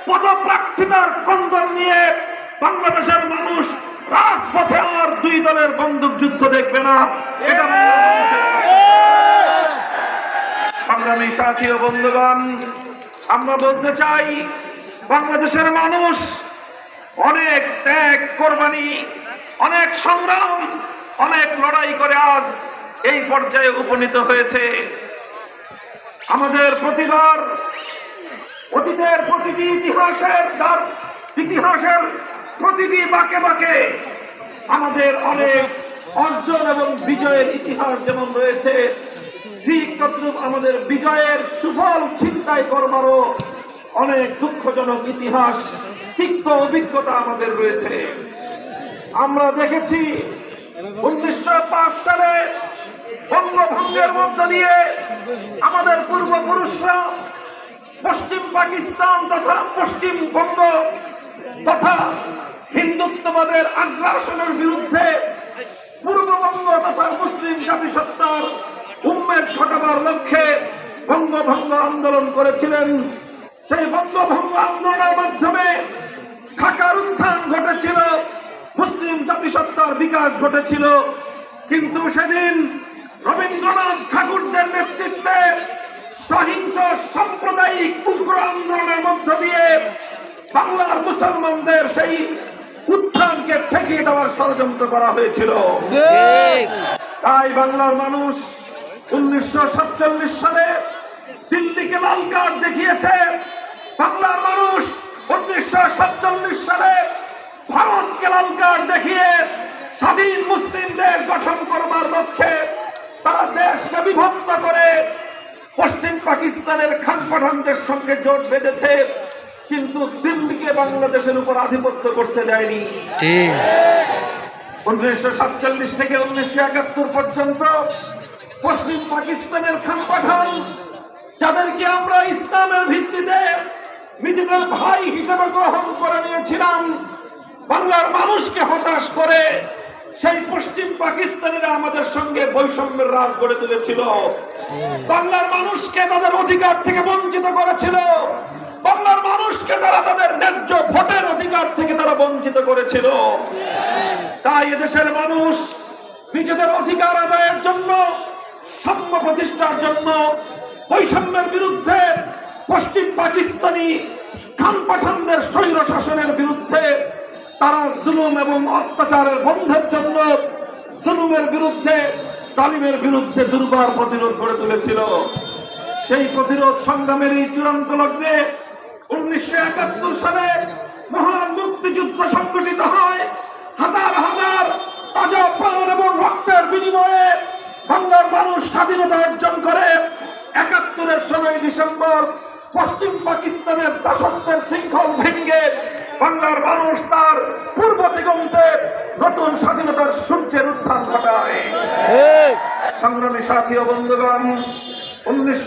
পদপ্রার্থিতার কন্দল নিয়ে বাংলাদেশের মানুষ রাজপথে আর দুই দলের বন্দুক যুদ্ধ দেখবে না। এটা সংগ্রামী সাথী ও বন্ধুগণ, আমরা বলতে চাই বাংলাদেশের মানুষ অনেক ত্যাগ, কোরবানি, অনেক সংগ্রাম, অনেক লড়াই করে আজ এই পর্যায়ে উপনীত হয়েছে। আমাদের প্রতিবার অতীতের প্রতিটি ইতিহাসের প্রতিটি বাঁকে বাঁকে আমাদের অনেক অর্জন এবং বিজয়ের ইতিহাস যেমন রয়েছে, ঠিক তদ্রূপ আমাদের বিজয়ের সুফল ছিনতাই করবারও অনেক দুঃখজনক ইতিহাস, তিক্ত অভিজ্ঞতা আমাদের রয়েছে। আমরা দেখেছি 1905 সালে বঙ্গভঙ্গের মধ্য দিয়ে আমাদের পূর্বপুরুষরা পশ্চিম পাকিস্তান তথা পশ্চিমবঙ্গ তথা হিন্দুত্ববাদের আগ্রাসনের বিরুদ্ধে পূর্ববঙ্গ তথা মুসলিম জাতিসত্তার উন্মেষ ঘটাবার লক্ষ্যে বঙ্গভঙ্গ আন্দোলন করেছিলেন। সেই বঙ্গভঙ্গ আন্দোলনের মাধ্যমে ঢাকার উত্থান ঘটেছিল, মুসলিম জাতিসত্তার বিকাশ ঘটেছিল। কিন্তু সেদিন রবীন্দ্রনাথ ঠাকুরদের নেতৃত্বে সহিংস সাম্প্রদায়িক উগ্র আন্দোলনের মধ্য দিয়ে বাংলার মুসলমানদের সেই উত্থানকে ঠেকিয়ে দেওয়ার ষড়যন্ত্র করা হয়েছিল। তাই বাংলার মানুষ 1947 সালে দিল্লিকে লাল কার্ড দেখিয়েছে। বাংলার মানুষ 1947 সালে ভারতকে লাল কার্ড দেখিয়ে স্বাধীন মুসলিম দেশ গঠন করবার লক্ষ্যে তারা দেশকে বিভক্ত করে পশ্চিম পাকিস্তানের খান পাঠানদের সঙ্গে জোট বেঁধেছে, কিন্তু দিল্লিকে বাংলাদেশের উপর আধিপত্য করতে দেয়নি। 1947 থেকে 1971 পর্যন্ত পশ্চিম পাকিস্তানের খান পাঠান, যাদেরকে আমরা ইসলামের ভিত্তিতে নিজেদের ভাই হিসেবে গ্রহণ করে নিয়েছিলাম, বাংলার মানুষকে হতাশ করে সেই পশ্চিম পাকিস্তানিরা আমাদের সঙ্গে বৈষম্যের রাজ গড়ে তুলেছিল। বাংলার মানুষকে তাদের অধিকার থেকে বঞ্চিত করেছিল। বাংলার মানুষকে তারা তাদের ন্যায্য ভোটের অধিকার থেকে তারা বঞ্চিত করেছিল। তাই এদেশের মানুষ নিজেদের অধিকার আদায়ের জন্য, সাম্য প্রতিষ্ঠার জন্য, বৈষম্যের বিরুদ্ধে, পশ্চিম পাকিস্তানি খান পাঠানদের স্বৈর শাসনের বিরুদ্ধে, তারা জুলুম এবং অত্যাচারের বন্ধের জন্য জুলুমের বিরুদ্ধে, জালিমের বিরুদ্ধে দুর্বার প্রতিরোধ গড়ে তুলেছিল। সেই প্রতিরোধ সংগ্রামের এই চূড়ান্ত লগ্নে 1971 সালে মহান মুক্তিযুদ্ধ সংগঠিত হয়। হাজার হাজার তাজা প্রাণ এবং রক্তের বিনিময়ে বাংলার মানুষ স্বাধীনতা অর্জন করে। 71-এর 16 ডিসেম্বর পশ্চিম পাকিস্তানের দাসত্বের শৃঙ্খল ভেঙে বাংলার মানুষ তার পূর্ব দিগন্তে নতুন স্বাধীনতার সূর্যের উত্থান ঘটায়। সংগ্রামী সাথী ও বন্ধুগণ, 19